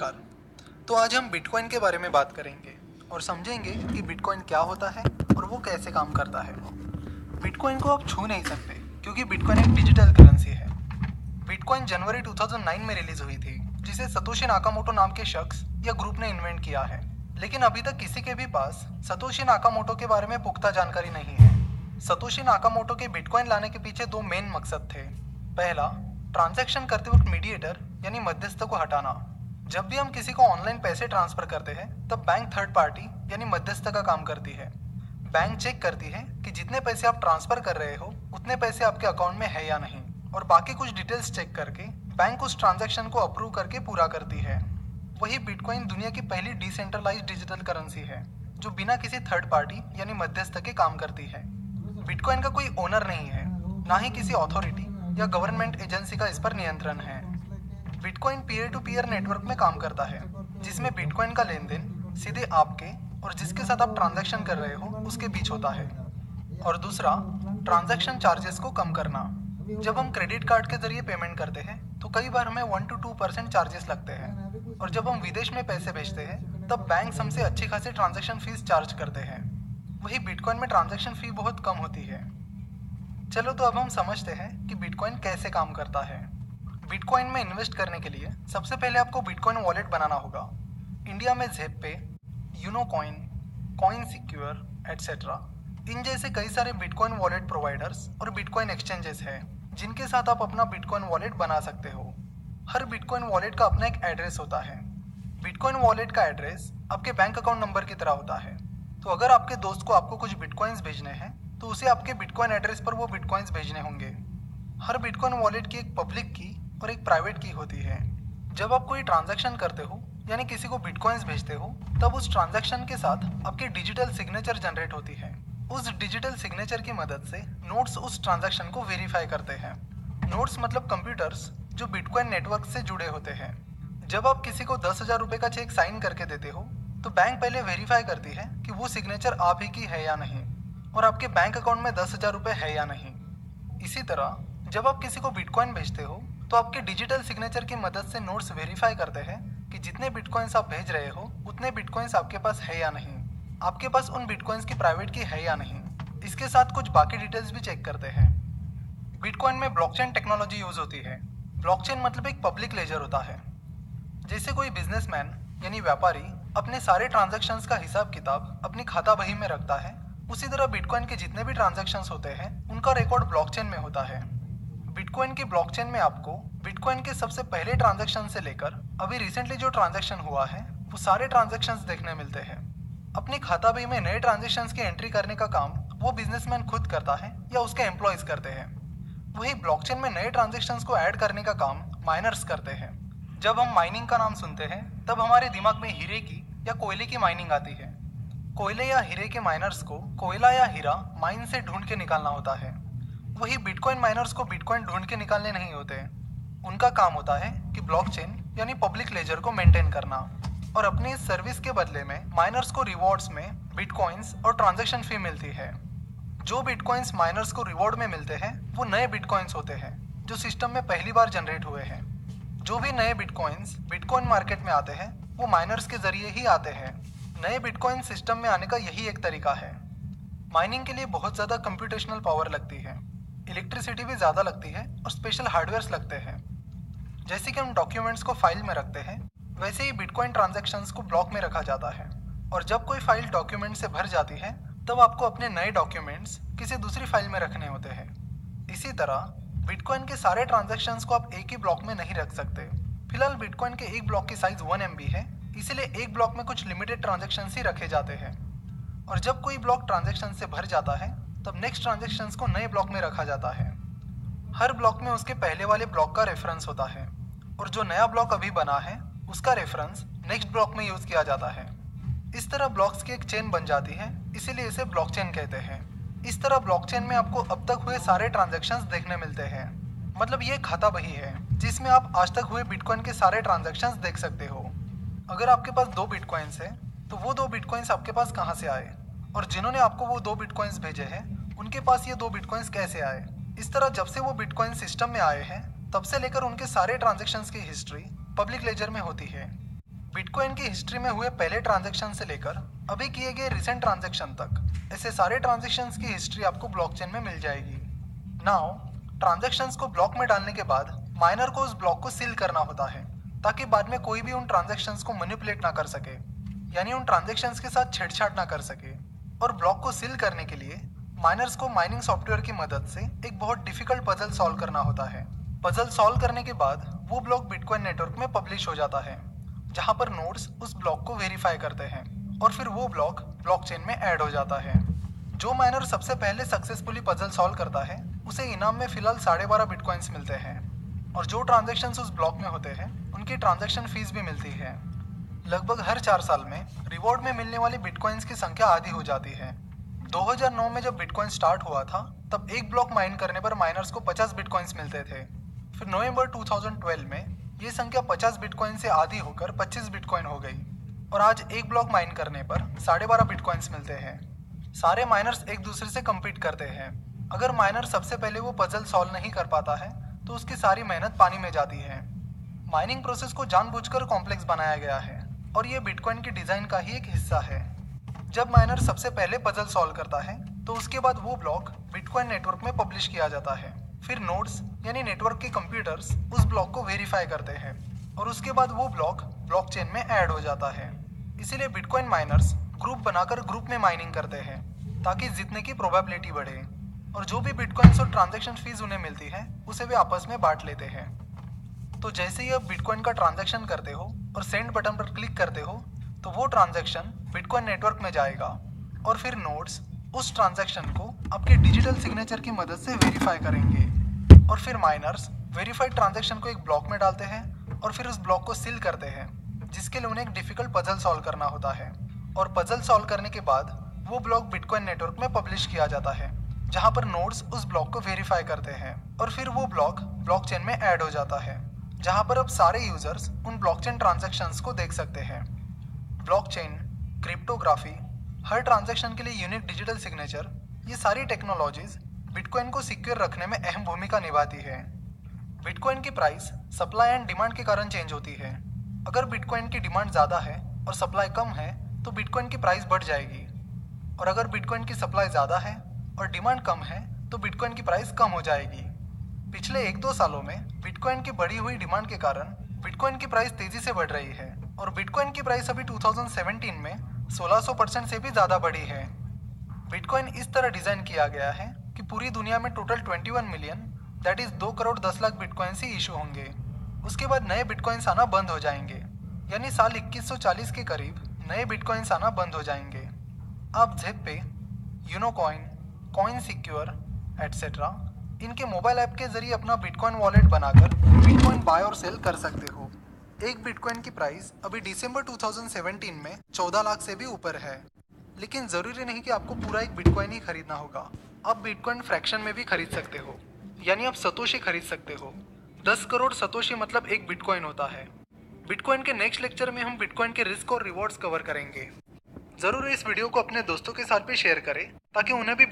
नमस्कार। तो आज हम बिटकॉइन के बारे में बात करेंगे और समझेंगे कि बिटकॉइन क्या होता है और वो कैसे काम करता है। बिटकॉइन को आप छू नहीं सकते क्योंकि बिटकॉइन एक डिजिटल करेंसी है। बिटकॉइन जनवरी 2009 में रिलीज हुई थी, जिसे सतोशी नाकामोटो नाम के शख्स या ग्रुप ने इन्वेंट किया है। लेकिन अभी तक किसी के भी पास सतोशी नाकामोटो के बारे में पुख्ता जानकारी नहीं है। सतोशी नाकामोटो के बिटकॉइन लाने के पीछे दो मेन मकसद थे। पहला, ट्रांजैक्शन करते वक्त मीडिएटर यानी मध्यस्थ को हटाना। जब भी हम किसी को ऑनलाइन पैसे ट्रांसफर करते हैं तब बैंक थर्ड पार्टी यानी मध्यस्थ का काम करती है। बैंक चेक करती है कि जितने पैसे आप ट्रांसफर कर रहे हो उतने पैसे आपके अकाउंट में है या नहीं, और बाकी कुछ डिटेल्स चेक करके बैंक उस ट्रांजैक्शन को अप्रूव करके पूरा करती है। वही बिटकॉइन दुनिया की पहली डिसेंट्रलाइज्ड डिजिटल करेंसी है जो बिना किसी थर्ड पार्टी यानी मध्यस्थ के काम करती है। बिटकॉइन का कोई ओनर नहीं है, ना ही किसी अथॉरिटी या गवर्नमेंट एजेंसी का इस पर नियंत्रण है। Bitcoin peer to peer network में काम करता है, जिसमें बिटकॉइन का लेन देन सीधे आपके और जिसके साथ आप ट्रांजैक्शन कर रहे हो उसके बीच होता है। और दूसरा, ट्रांजैक्शन चार्जेस को कम करना। जब हम क्रेडिट कार्ड के जरिए पेमेंट करते हैं तो कई बार हमें 1 to 2% चार्जेस लगते हैं, और जब हम विदेश में पैसे भेजते हैं तब बैंक हमसे अच्छी खासी ट्रांजैक्शन फीस चार्ज करते हैं। वही बिटकॉइन में ट्रांजैक्शन फी बहुत कम होती है। चलो तो अब हम समझते हैं कि बिटकॉइन कैसे काम करता है। बिटकॉइन में इन्वेस्ट करने के लिए सबसे पहले आपको बिटकॉइन वॉलेट बनाना होगा। इंडिया में ज़ेपे, यूनोकॉइन, कॉइन सिक्योर एटसेट्रा इन जैसे कई सारे बिटकॉइन वॉलेट प्रोवाइडर्स और बिटकॉइन एक्सचेंजेस हैं जिनके साथ आप अपना बिटकॉइन वॉलेट बना सकते हो। हर बिटकॉइन वॉलेट का अपना एक एड्रेस होता है। बिटकॉइन वॉलेट का एड्रेस आपके बैंक अकाउंट नंबर की तरह होता है। तो अगर आपके दोस्त को आपको कुछ बिटकॉइंस भेजने हैं तो उसे आपके बिटकॉइन एड्रेस पर वो बिटकॉइंस भेजने होंगे। हर बिटकॉइन वॉलेट की एक पब्लिक की और एक प्राइवेट की होती है। जब आप कोई ट्रांजैक्शन करते हो यानी किसी को बिटकॉइंस भेजते हो तब उस ट्रांजैक्शन के साथ आपकी डिजिटल सिग्नेचर जनरेट होती है। उस डिजिटल सिग्नेचर की मदद से नोड्स उस ट्रांजैक्शन को वेरीफाई करते हैं। नोड्स मतलब कंप्यूटर्स जो बिटकॉइन नेटवर्क से जुड़े होते हैं। जब आप किसी को 10,000 रुपये का चेक साइन करके देते हो तो बैंक पहले वेरीफाई करती है कि वो सिग्नेचर आप ही की है या नहीं, और आपके बैंक अकाउंट में 10,000 रुपये है या नहीं। इसी तरह जब आप किसी को बिटकॉइन भेजते हो तो आपके डिजिटल सिग्नेचर की मदद से नोड्स वेरीफाई करते हैं कि जितने बिटकॉइंस आप भेज रहे हो उतने बिटकॉइंस आपके पास है या नहीं, आपके पास उन बिटकॉइंस की प्राइवेट की है या नहीं। इसके साथ कुछ बाकी डिटेल्स भी चेक करते हैं। बिटकॉइन में ब्लॉकचेन टेक्नोलॉजी यूज होती है। ब्लॉकचेन मतलब एक पब्लिक लेजर होता है। जैसे कोई बिजनेसमैन यानी व्यापारी अपने सारे ट्रांजैक्शंस का हिसाब किताब अपनी खाता बही में रखता है, उसी तरह बिटकॉइन के जितने भी ट्रांजैक्शंस होते हैं उनका रिकॉर्ड ब्लॉकचेन में होता है। बिटकॉइन की ब्लॉकचेन में आपको बिटकॉइन के सबसे पहले ट्रांजैक्शन से लेकर अभी रिसेंटली जो ट्रांजैक्शन हुआ है वो सारे ट्रांजैक्शंस देखने मिलते हैं। अपनी खाता बही में नए ट्रांजैक्शंस की एंट्री करने का काम वो बिजनेसमैन खुद करता है या उसके एम्प्लॉयज करते हैं। वही ब्लॉकचेन में नए ट्रांजैक्शंस को ऐड करने का काम माइनर्स करते हैं। जब हम माइनिंग का नाम सुनते हैं तब हमारे दिमाग में हीरे की या कोयले की माइनिंग आती है। कोयले या हीरे के माइनर्स को कोयला या हीरा माइन से ढूंढ के निकालना होता है। वही बिटकॉइन माइनर्स को बिटकॉइन ढूंढ के निकालने नहीं होते। उनका काम होता है कि ब्लॉकचेन यानी पब्लिक लेजर को मेंटेन करना, और अपनी इस सर्विस के बदले में माइनर्स को रिवॉर्ड्स में बिटकॉइंस और ट्रांजैक्शन फी मिलती है। जो बिटकॉइंस माइनर्स को रिवॉर्ड में मिलते हैं वो नए बिटकॉइंस होते हैं जो सिस्टम में पहली बार जनरेट हुए हैं। जो भी नए बिटकॉइंस बिटकॉइन मार्केट में आते हैं वो माइनर्स के जरिए ही आते हैं। नए बिटकॉइन सिस्टम में आने का यही एक तरीका है। माइनिंग के लिए बहुत ज़्यादा कंप्यूटेशनल पावर लगती है, इलेक्ट्रिसिटी भी ज़्यादा लगती है और स्पेशल हार्डवेयर्स लगते हैं। जैसे कि हम डॉक्यूमेंट्स को फाइल में रखते हैं वैसे ही बिटकॉइन ट्रांजैक्शंस को ब्लॉक में रखा जाता है, और जब कोई फाइल डॉक्यूमेंट से भर जाती है तब आपको अपने नए डॉक्यूमेंट्स किसी दूसरी फाइल में रखने होते हैं। इसी तरह बिटकॉइन के सारे ट्रांजैक्शंस को आप एक ही ब्लॉक में नहीं रख सकते। फिलहाल बिटकॉइन के एक ब्लॉक की साइज 1 MB है, इसीलिए एक ब्लॉक में कुछ लिमिटेड ट्रांजैक्शंस ही रखे जाते हैं। और जब कोई ब्लॉक ट्रांजैक्शन से भर जाता है तब नेक्स्ट ट्रांजैक्शंस को नए ब्लॉक में रखा जाता है। हर ब्लॉक में उसके पहले वाले ब्लॉक का रेफरेंस होता है, और जो नया ब्लॉक अभी बना है उसका रेफरेंस नेक्स्ट ब्लॉक में यूज किया जाता है। इस तरह ब्लॉक्स की एक चेन बन जाती है, इसीलिए इसे ब्लॉकचेन कहते हैं। इस तरह ब्लॉकचेन में आपको अब तक हुए सारे ट्रांजैक्शंस देखने मिलते हैं। मतलब ये खाता बही है जिसमें आप आज तक हुए बिटकॉइन के सारे ट्रांजैक्शंस देख सकते हो। अगर आपके पास 2 बिटकॉइंस है तो वो 2 बिटकॉइंस आपके पास कहाँ से आए, और जिन्होंने आपको वो 2 बिटकॉइंस भेजे हैं उनके पास ये 2 बिटकॉइंस कैसे आए। इस तरह जब से वो बिटकॉइन सिस्टम में आए हैं तब से लेकर उनके सारे ट्रांजैक्शंस की हिस्ट्री पब्लिक लेजर में होती है। बिटकॉइन की हिस्ट्री में हुए पहले ट्रांजैक्शन से लेकर अभी किए गए रिसेंट ट्रांजैक्शन तक ऐसे सारे ट्रांजैक्शंस की हिस्ट्री आपको ब्लॉकचेन में मिल जाएगी। नाउ ट्रांजैक्शंस को ब्लॉक में डालने के बाद माइनर को उस ब्लॉक को सील करना होता है ताकि बाद में कोई भी उन ट्रांजैक्शंस को मैनिपुलेट ना कर सके, यानी उन ट्रांजैक्शंस के साथ छेड़छाड़ ना कर सके। और ब्लॉक को सील करने के लिए माइनर्स को माइनिंग सॉफ्टवेयर की मदद से एक बहुत डिफिकल्ट पजल सॉल्व करना होता है। पजल सॉल्व करने के बाद वो ब्लॉक बिटकॉइन नेटवर्क में पब्लिश हो जाता है, जहां पर नोड्स उस ब्लॉक को वेरीफाई करते हैं और फिर वो ब्लॉक ब्लॉकचेन में ऐड हो जाता है। जो माइनर सबसे पहले सक्सेसफुली पजल सॉल्व करता है उसे इनाम में फिलहाल 12.5 बिटकॉइंस मिलते हैं, और जो ट्रांजैक्शंस उस ब्लॉक में होते हैं उनकी ट्रांजैक्शन फीस भी मिलती है। लगभग हर 4 साल में रिवॉर्ड में मिलने वाली बिटकॉइंस की संख्या आधी हो जाती है। 2009 में जब बिटकॉइन स्टार्ट हुआ था तब एक ब्लॉक माइन करने पर माइनर्स को 50 बिटकॉइंस मिलते थे। फिर नवंबर 2012 में ये संख्या 50 बिटकॉइन से आधी होकर 25 बिटकॉइन हो गई, और आज एक ब्लॉक माइन करने पर 12.5 बिटकॉइंस मिलते हैं। सारे माइनर्स एक दूसरे से कम्पीट करते हैं। अगर माइनर सबसे पहले वो पजल सॉल्व नहीं कर पाता है तो उसकी सारी मेहनत पानी में जाती है। माइनिंग प्रोसेस को जानबूझकर कॉम्प्लेक्स बनाया गया है और ये बिटकॉइन की डिज़ाइन का ही एक हिस्सा है। जब माइनर सबसे पहले पजल सॉल्व करता है तो उसके बाद वो ब्लॉक बिटकॉइन नेटवर्क में पब्लिश किया जाता है। फिर नोड्स यानी नेटवर्क के कंप्यूटर्स उस ब्लॉक को वेरीफाई करते हैं और उसके बाद वो ब्लॉक ब्लॉकचेन में ऐड हो जाता है। इसीलिए बिटकॉइन माइनर्स ग्रुप बनाकर ग्रुप में माइनिंग करते हैं ताकि जीतने की प्रोबेबिलिटी बढ़े, और जो भी बिटकॉइंस और ट्रांजैक्शन फीस उन्हें मिलती है उसे वे आपस में बांट लेते हैं। तो जैसे ही आप बिटकॉइन का ट्रांजैक्शन करते हो और सेंड बटन पर क्लिक करते हो तो वो ट्रांजैक्शन बिटकॉइन नेटवर्क में जाएगा, और फिर नोड्स उस ट्रांजैक्शन को आपके डिजिटल सिग्नेचर की मदद से वेरीफाई करेंगे, और फिर माइनर्स वेरीफाइड ट्रांजैक्शन को एक ब्लॉक में डालते हैं और फिर उस ब्लॉक को सील करते हैं, जिसके लिए उन्हें एक डिफिकल्ट पजल सॉल्व करना होता है। और पजल सॉल्व करने के बाद वो ब्लॉक बिटकॉइन नेटवर्क में पब्लिश किया जाता है, जहां पर नोड्स उस ब्लॉक को वेरीफाई करते हैं, और फिर वो ब्लॉक ब्लॉकचेन में ऐड हो जाता है, जहां पर अब सारे यूजर्स उन ब्लॉकचेन ट्रांजैक्शंस को देख सकते हैं। ब्लॉकचेन, क्रिप्टोग्राफी, हर ट्रांजैक्शन के लिए यूनिक डिजिटल सिग्नेचर, ये सारी टेक्नोलॉजीज बिटकॉइन को सिक्योर रखने में अहम भूमिका निभाती है। बिटकॉइन की प्राइस सप्लाई एंड डिमांड के कारण चेंज होती है। अगर बिटकॉइन की डिमांड ज़्यादा है और सप्लाई कम है तो बिटकॉइन की प्राइस बढ़ जाएगी, और अगर बिटकॉइन की सप्लाई ज़्यादा है और डिमांड कम है तो बिटकॉइन की प्राइस कम हो जाएगी। पिछले 1-2 सालों में बिटकॉइन की बढ़ी हुई डिमांड के कारण बिटकॉइन की प्राइस तेज़ी से बढ़ रही है, और बिटकॉइन की प्राइस अभी 2017 में 1600% से भी ज़्यादा बढ़ी है। बिटकॉइन इस तरह डिज़ाइन किया गया है कि पूरी दुनिया में total 21 million, that is 2 crore 10 lakh bitcoins he issue होंगे। उसके बाद नए बिटकॉइंस आना बंद हो जाएंगे, यानी साल 2140 के करीब नए बिटकॉइंस आना बंद हो जाएंगे। आप ज़ेप पे, यूनोकॉइन, कॉइन सिक्योर एटसेट्रा इनके मोबाइल ऐप के जरिए अपना बिटकॉइन वॉलेट बनाकर बिटकॉइन बाय और सेल कर सकते हो। एक बिटकॉइन की प्राइस अभी दिसंबर 2017 में 14 लाख से भी ऊपर है। लेकिन ज़रूरी नहीं कि आपको पूरा एक बिटकॉइन ही खरीदना होगा। आप बिटकॉइन फ्रैक्शन में भी खरीद सकते हो, यानी आप सतोशी खरीद सकते हो। 10 करोड़ सतोशी मतलब एक बिटकॉइन होता है। बिटकॉइन के नेक्स्ट लेक्चर में हम बिटकॉइन के रिस्क और रिवॉर्ड्स कवर करेंगे। ज़रूर इस वीडियो को अपने दोस्तों के साथ भी शेयर करें ताकि उन्हें भी